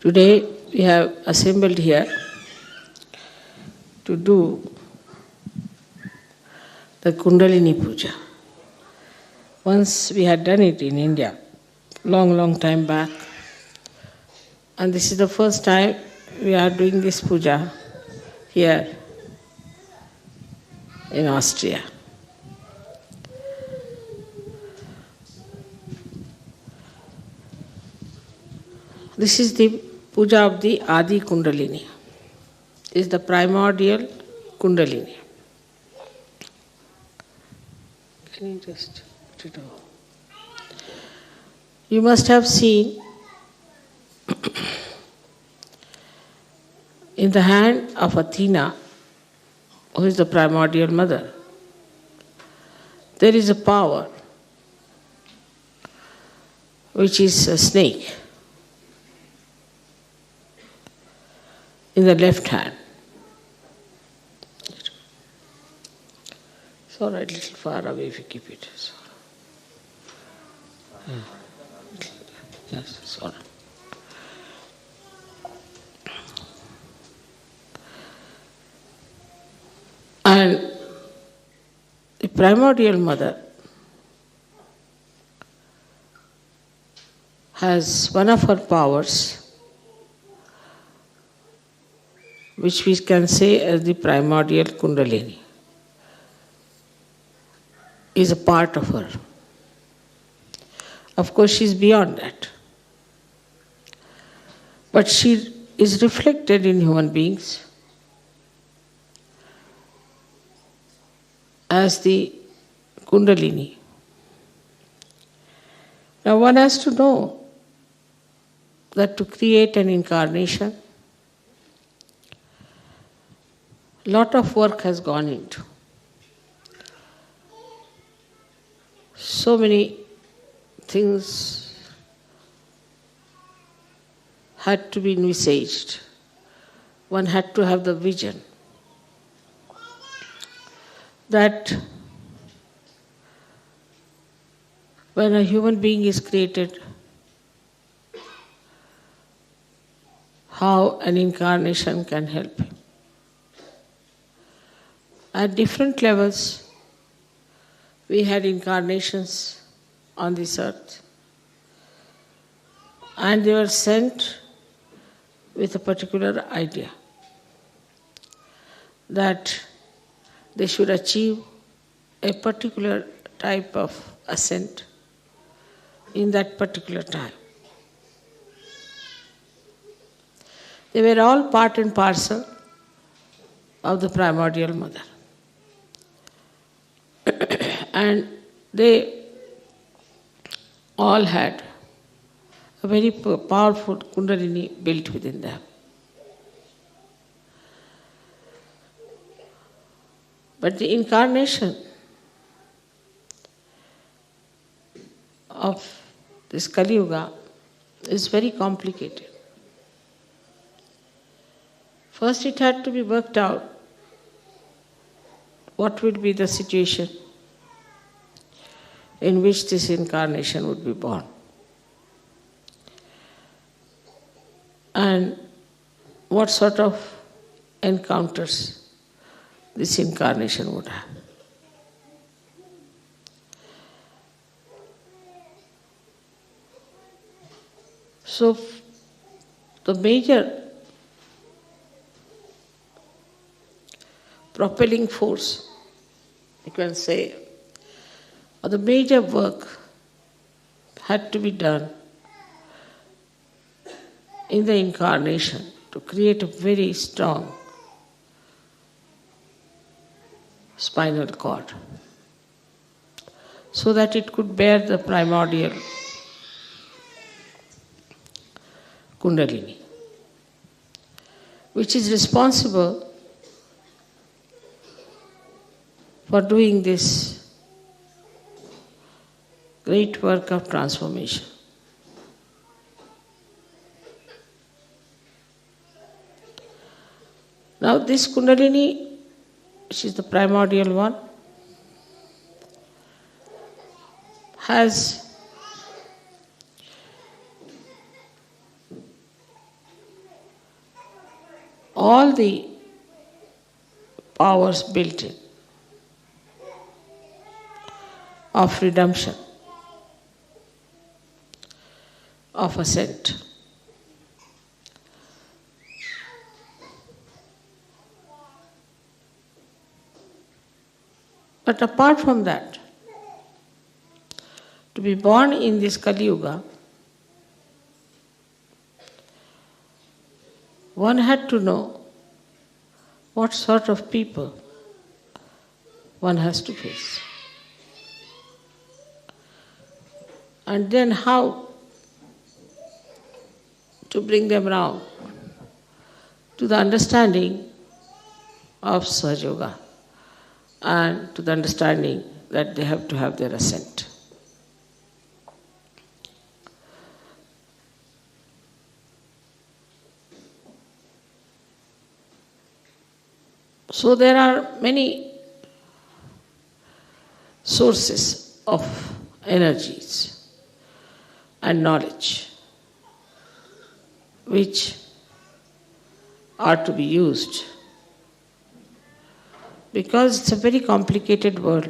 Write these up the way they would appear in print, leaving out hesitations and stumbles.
Today we have assembled here to do the Kundalini Puja. Once we had done it in India, long time back. And this is the first time we are doing this puja here in Austria. This is the puja of the Adi Kundalini. This is the primordial Kundalini. Can you just put it over? You must have seen in the hand of Athena, who is the primordial mother, there is a power which is a snake in the left hand. It's all right, a little far away if you keep it. Yes, it's all right. And the primordial mother has one of her powers, which we can say as the primordial Kundalini, is a part of her. Of course, she is beyond that. But she is reflected in human beings as the Kundalini. Now one has to know that to create an incarnation, a lot of work has gone into. So many things had to be envisaged. One had to have the vision that when a human being is created, how an incarnation can help him. At different levels, we had incarnations on this earth, and they were sent with a particular idea that they should achieve a particular type of ascent in that particular time. They were all part and parcel of the primordial mother. And they all had a very powerful Kundalini built within them. But the incarnation of this Kaliyuga is very complicated. First, it had to be worked out what would be the situation in which this incarnation would be born. And what sort of encounters this incarnation would have. So, the major propelling force, you can say, or the major work had to be done in the incarnation to create a very strong spinal cord so that it could bear the primordial Kundalini, which is responsible for doing this great work of transformation. Now this Kundalini, which is the primordial one, has all the powers built in of redemption, of ascent. But apart from that, to be born in this Kaliyuga, one had to know what sort of people one has to face. And then how to bring them round to the understanding of Sahajayoga and to the understanding that they have to have their ascent. So there are many sources of energies and knowledge which are to be used, because it's a very complicated world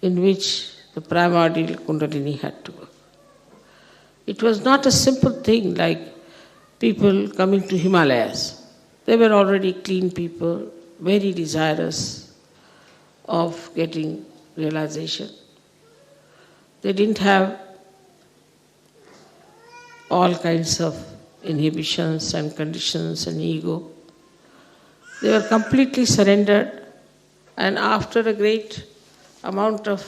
in which the primordial Kundalini had to work. It was not a simple thing like people coming to Himalayas. They were already clean people, very desirous of getting realization. They didn't have all kinds of inhibitions and conditions and ego. They were completely surrendered, and after a great amount of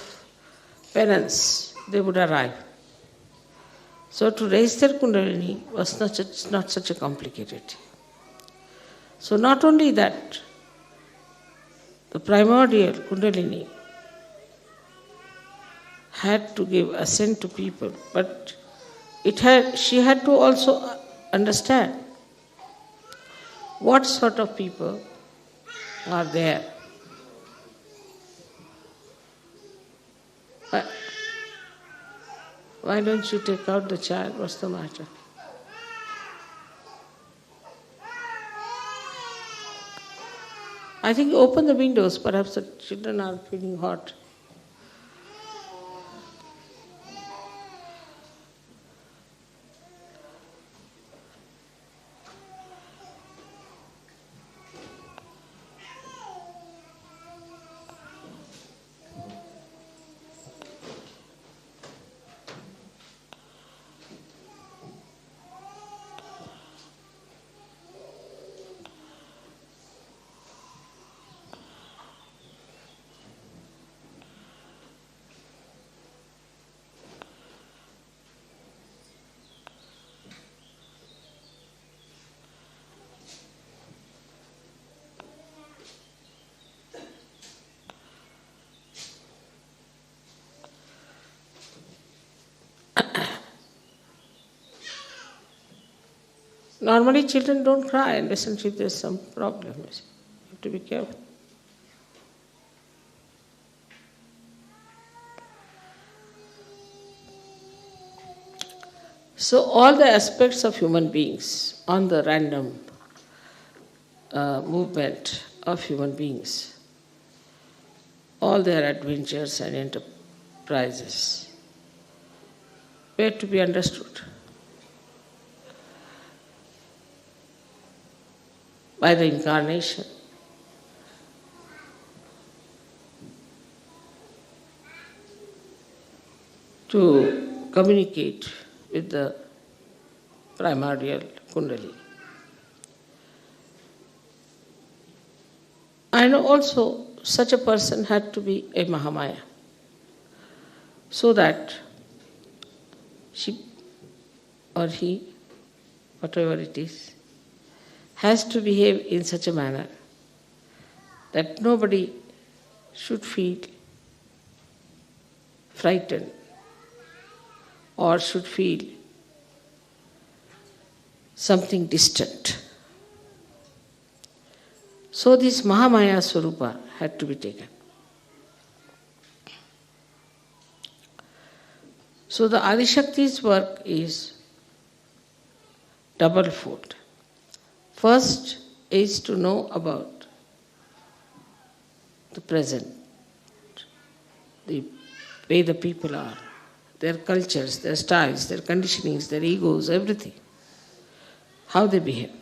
penance, they would arrive. So to raise their Kundalini was not such a complicated thing. So not only that, the primordial Kundalini had to give assent to people, but she had to also understand what sort of people are there. Why don't you take out the child? What's the matter? I think open the windows, perhaps the children are feeling hot. Normally children don't cry unless if there's some problem. You have to be careful. So all the aspects of human beings, on the random movement of human beings, all their adventures and enterprises were to be understood by the incarnation. To communicate with the primordial Kundalini. And also, such a person had to be a Mahamaya, so that she or he, whatever it is, has to behave in such a manner that nobody should feel frightened or should feel something distant. So this Mahamaya Swarupa had to be taken. So the Adishakti's work is double-fold. First is to know about the present, the way the people are, their cultures, their styles, their conditionings, their egos, everything, how they behave.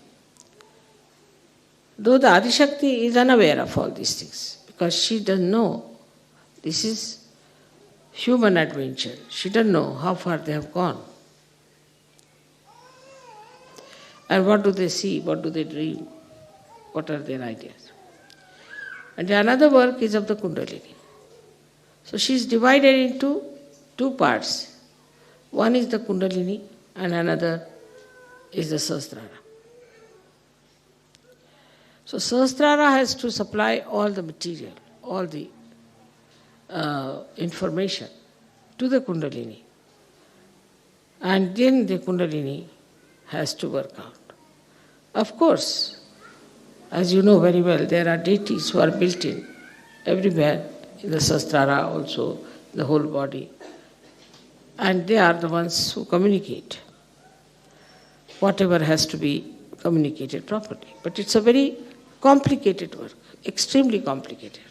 Though the Adishakti is unaware of all these things, because she doesn't know this is human adventure. She doesn't know how far they have gone. And what do they see? What do they dream? What are their ideas? And another work is of the Kundalini. So she is divided into two parts. One is the Kundalini and another is the Sahasrara. So Sahasrara has to supply all the material, all the information to the Kundalini. And then the Kundalini has to work out. Of course, as you know very well, there are deities who are built in everywhere, in the Sahasrara also, the whole body. And they are the ones who communicate whatever has to be communicated properly. But it's a very complicated work, extremely complicated.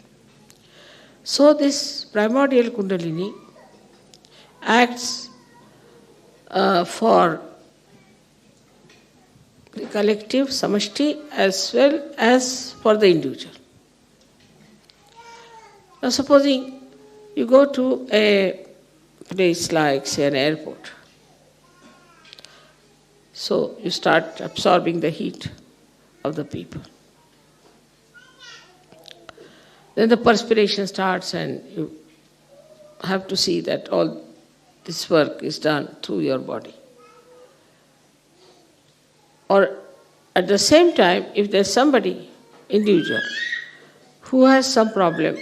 So this primordial Kundalini acts for the collective, samashti, as well as for the individual. Now supposing you go to a place like, say, an airport. So you start absorbing the heat of the people. Then the perspiration starts and you have to see that all this work is done through your body. Or at the same time, if there's somebody, individual, who has some problem,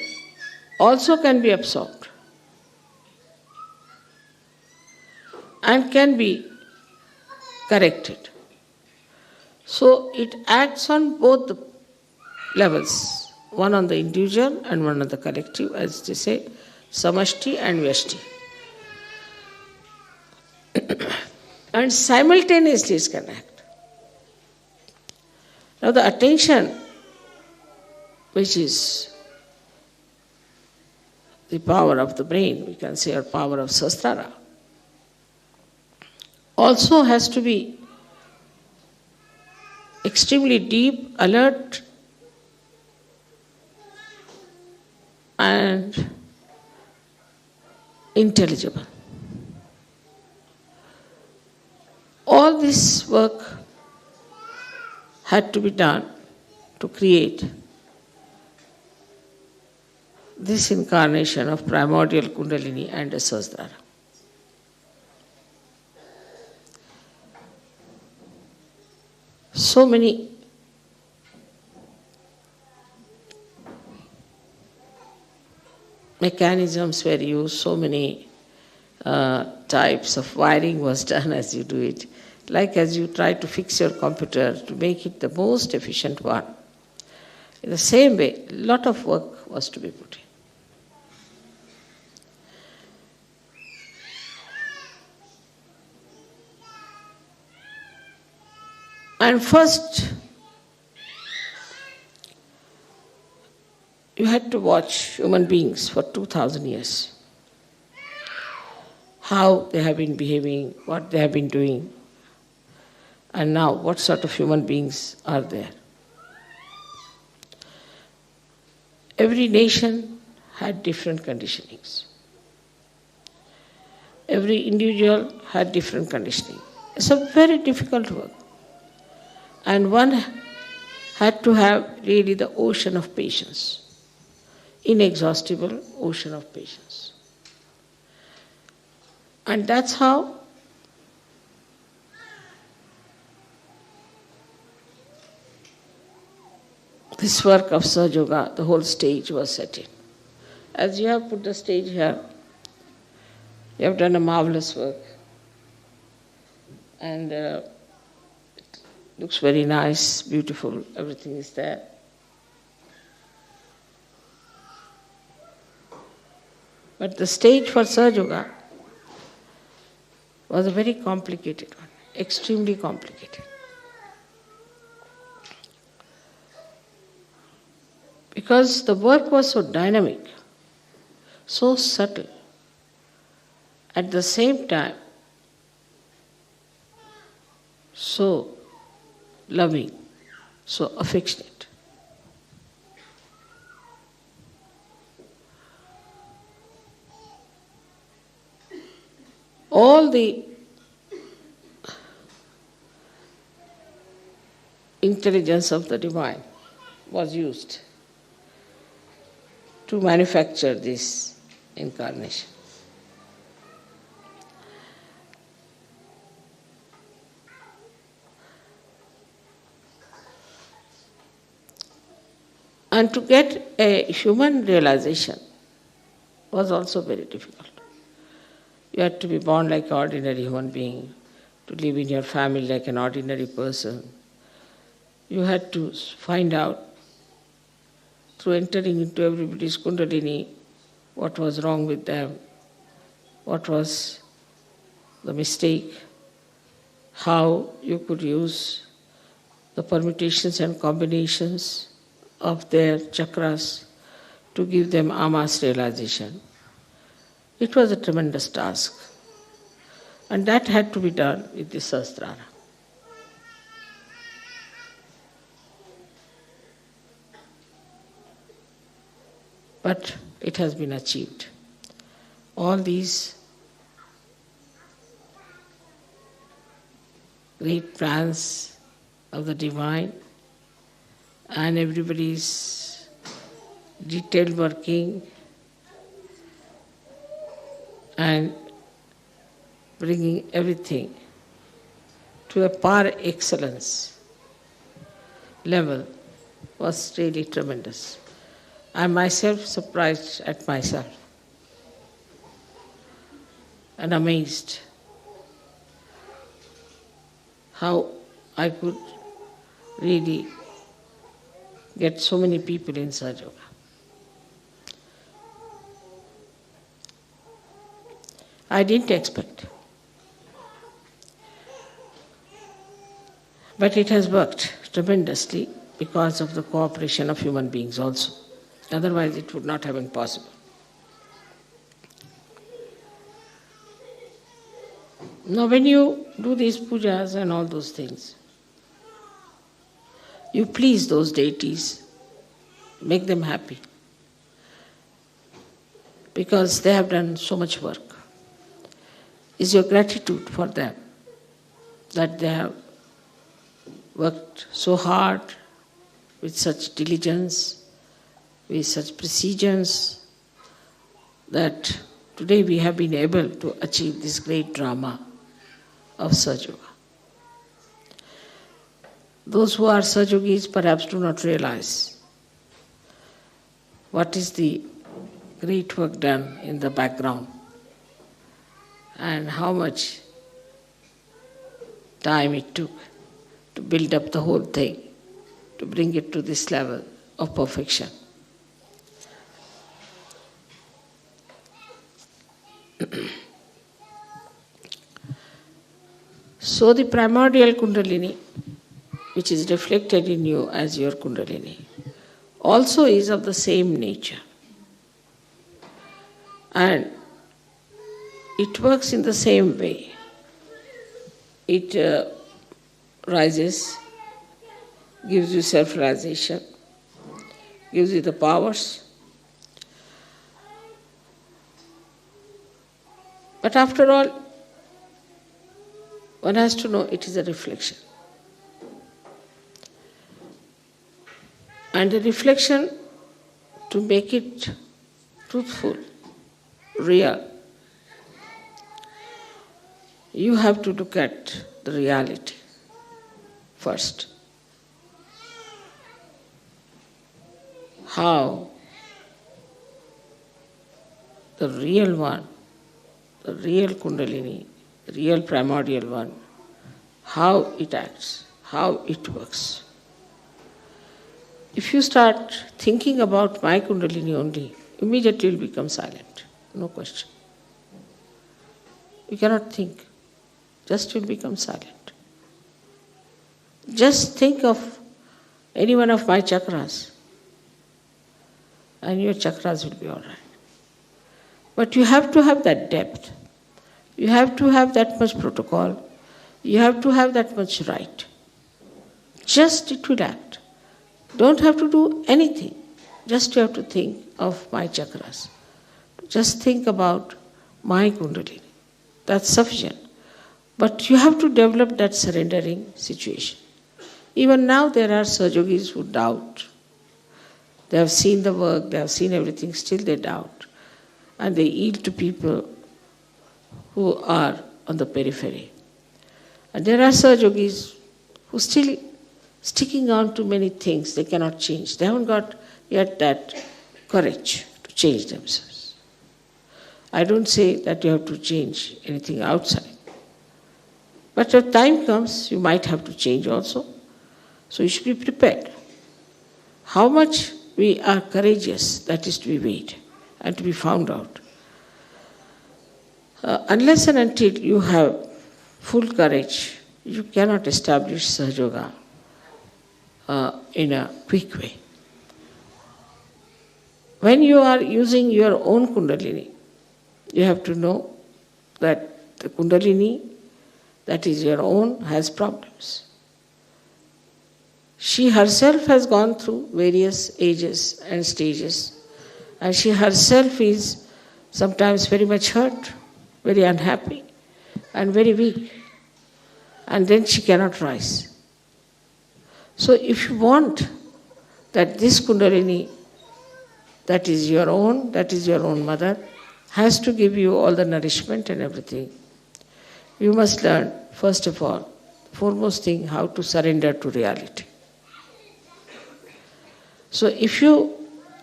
also can be absorbed and can be corrected. So it acts on both the levels, one on the individual and one on the collective, as they say, samashti and vyashti. And simultaneously it can act. Now the attention, which is the power of the brain, we can say, or power of Sahasrara, also has to be extremely deep, alert, and intelligible. All this work had to be done to create this incarnation of primordial Kundalini and a Sahasrara. So many mechanisms were used, so many types of wiring was done as you do it. Like as you try to fix your computer to make it the most efficient one. In the same way, a lot of work was to be put in. And first, you had to watch human beings for 2000 years. How they have been behaving, what they have been doing. And now, what sort of human beings are there? Every nation had different conditionings. Every individual had different conditioning. It's a very difficult work. And one had to have really the ocean of patience, inexhaustible ocean of patience. And that's how this work of Sahaja Yoga, the whole stage was set in. As you have put the stage here, you have done a marvelous work. And it looks very nice, beautiful, everything is there. But the stage for Sahaja Yoga was a very complicated one, extremely complicated. Because the work was so dynamic, so subtle, at the same time so loving, so affectionate. All the intelligence of the divine was used to manufacture this incarnation. And to get a human realization was also very difficult. You had to be born like an ordinary human being, to live in your family like an ordinary person. You had to find out, through entering into everybody's Kundalini, what was wrong with them, what was the mistake, how you could use the permutations and combinations of their chakras to give them amas realization. It was a tremendous task. And that had to be done with the Sahasrara. But it has been achieved. All these great plans of the divine and everybody's detailed working and bringing everything to a par excellence level was really tremendous. I am myself surprised at myself and amazed how I could really get so many people in Sahaja Yoga. I didn't expect. But it has worked tremendously because of the cooperation of human beings also. Otherwise it would not have been possible. Now when you do these pujas and all those things, you please those deities, make them happy, because they have done so much work. Is your gratitude for them, that they have worked so hard with such diligence, with such precision, that today we have been able to achieve this great drama of Sahaja Yoga. Those who are Sahajogis perhaps do not realize what is the great work done in the background and how much time it took to build up the whole thing, to bring it to this level of perfection. So the primordial Kundalini, which is reflected in you as your Kundalini, also is of the same nature. And it works in the same way. It rises, gives you self-realization, gives you the powers. But after all, one has to know it is a reflection. And the reflection, to make it truthful, real, you have to look at the reality first. How the real one, the real Kundalini, the real primordial one, how it acts, how it works. If you start thinking about my Kundalini only, immediately you'll become silent, no question. You cannot think, just you'll become silent. Just think of any one of my chakras. and your chakras will be all right. But you have to have that depth. You have to have that much protocol. You have to have that much right. Just it will act. Don't have to do anything. Just you have to think of my chakras. Just think about my Kundalini. That's sufficient. But you have to develop that surrendering situation. Even now there are Sahajogis who doubt. They have seen the work, they have seen everything, still they doubt. And they yield to people who are on the periphery. And there are Sahajogis who still sticking on to many things they cannot change. They haven't got yet that courage to change themselves. I don't say that you have to change anything outside. But when time comes, you might have to change also. So you should be prepared. How much we are courageous, that is to be weighed and to be found out. Unless and until you have full courage, you cannot establish Sahaja Yoga in a quick way. When you are using your own Kundalini, you have to know that the Kundalini that is your own has problems. She herself has gone through various ages and stages, and she herself is sometimes very much hurt, very unhappy, and very weak. And then she cannot rise. So if you want that this Kundalini that is your own mother, has to give you all the nourishment and everything, you must learn, first of all, foremost thing, how to surrender to reality. So if you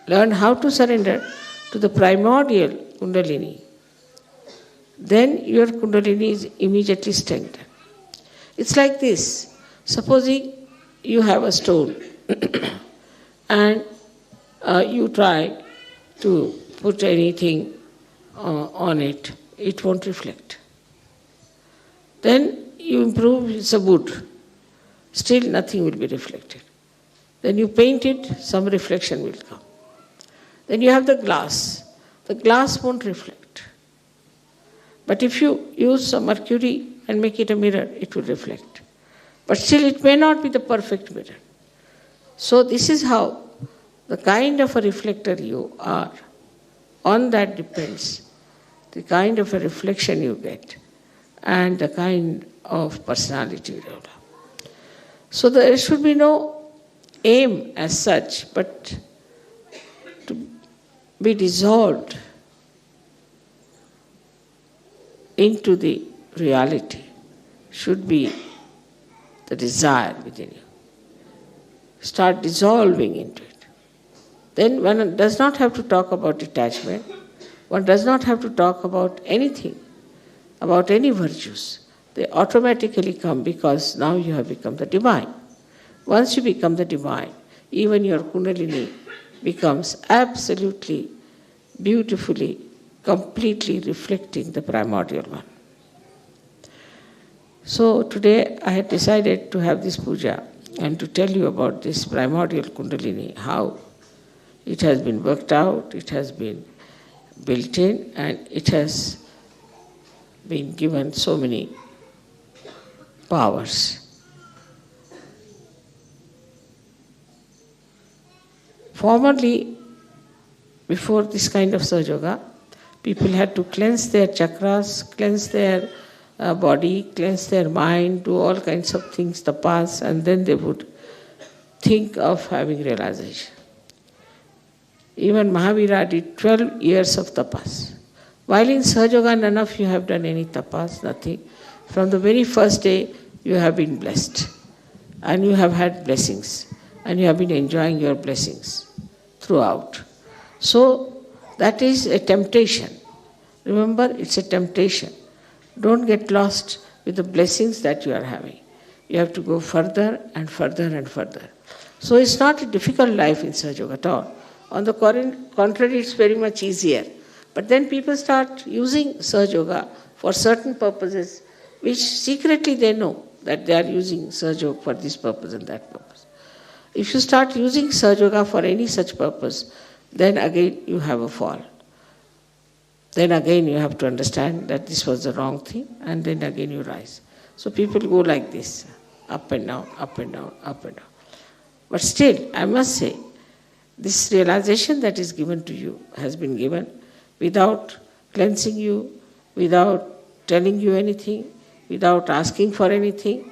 learn how to surrender to the primordial Kundalini, then your Kundalini is immediately strengthened. It's like this. Supposing you have a stone and you try to put anything on it, it won't reflect. Then you improve, it's a wood, still nothing will be reflected. Then you paint it, some reflection will come. Then you have the glass won't reflect. But if you use some mercury and make it a mirror, it will reflect. But still it may not be the perfect mirror. So this is how the kind of a reflector you are, on that depends the kind of a reflection you get and the kind of personality you develop. So there should be no aim as such, but to be dissolved into the reality should be the desire within you. Start dissolving into it. Then one does not have to talk about detachment. One does not have to talk about anything, about any virtues. They automatically come because now you have become the divine. Once you become the divine, even your Kundalini becomes absolutely, beautifully, completely reflecting the primordial one. So today I had decided to have this puja and to tell you about this primordial Kundalini, how it has been worked out, it has been built in, and it has been given so many powers. Formerly, before this kind of Sahaja Yoga, people had to cleanse their chakras, cleanse their body, cleanse their mind, do all kinds of things, tapas, and then they would think of having realization. Even Mahavira did 12 years of tapas. While in Sahaja Yoga, none of you have done any tapas, nothing. From the very first day, you have been blessed. And you have had blessings. And you have been enjoying your blessings throughout. So, that is a temptation. Remember, it's a temptation. Don't get lost with the blessings that you are having. You have to go further and further and further. So, it's not a difficult life in Sahaja Yoga at all. On the contrary, it's very much easier. But then people start using Sahaja Yoga for certain purposes, which secretly they know that they are using Sahaja Yoga for this purpose and that purpose. If you start using Sahaja Yoga for any such purpose, then again you have a fall. Then again you have to understand that this was the wrong thing, and then again you rise. So people go like this, up and down, up and down, up and down. But still, I must say, this realization that is given to you has been given without cleansing you, without telling you anything, without asking for anything,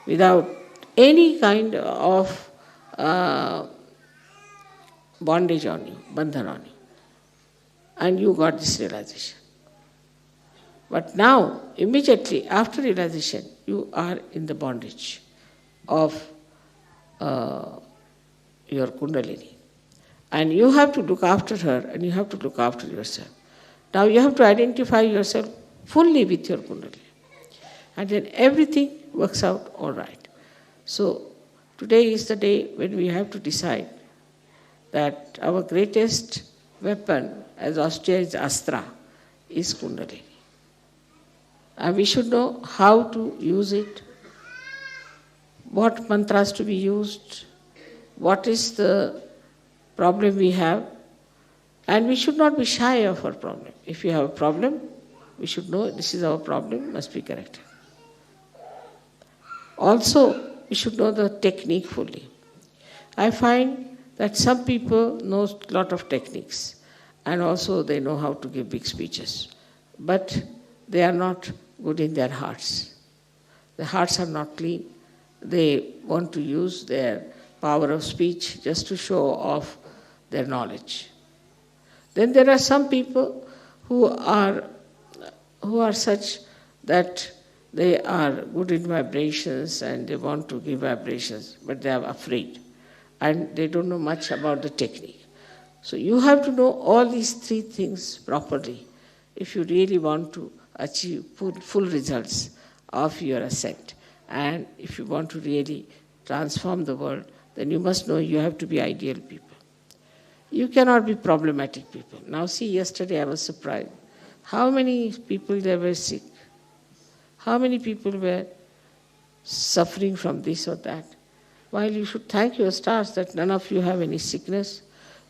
without any kind of bondage on you, bandhan on you. And you got this realization. But now, immediately after realization, you are in the bondage of your Kundalini. And you have to look after her, and you have to look after yourself. Now you have to identify yourself fully with your Kundalini. And then everything works out all right. So today is the day when we have to decide that our greatest weapon, as austere is Astra, is Kundalini. And we should know how to use it, what mantras to be used, what is the problem we have, and we should not be shy of our problem. If you have a problem, we should know this is our problem, must be corrected. Also, we should know the technique fully. I find that some people know a lot of techniques, and also they know how to give big speeches, but they are not good in their hearts. Their hearts are not clean. They want to use their power of speech just to show off their knowledge. Then there are some people who are such that they are good in vibrations and they want to give vibrations, but they are afraid and they don't know much about the technique. So you have to know all these three things properly if you really want to achieve full results of your ascent. And if you want to really transform the world, then you must know you have to be ideal people. You cannot be problematic people. Now see, yesterday I was surprised. How many people there were sick? How many people were suffering from this or that? While you should thank your stars that none of you have any sickness,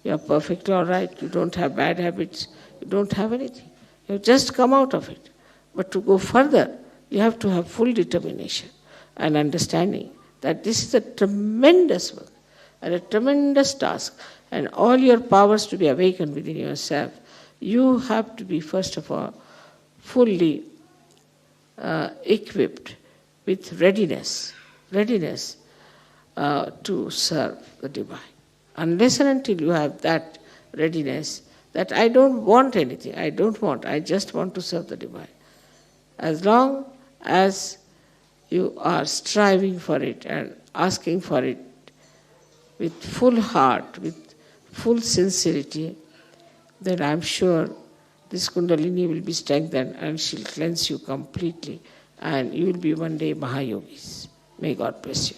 you are perfectly all right, you don't have bad habits, you don't have anything. You have just come out of it. But to go further, you have to have full determination and understanding that this is a tremendous work and a tremendous task, and all your powers to be awakened within yourself. You have to be, first of all, fully equipped with readiness to serve the divine. Unless and until you have that readiness, that I don't want anything, I just want to serve the divine. As long as you are striving for it and asking for it with full heart, with full sincerity, then I am sure this Kundalini will be strengthened and she'll cleanse you completely, and you will be one day Mahayogis. May God bless you.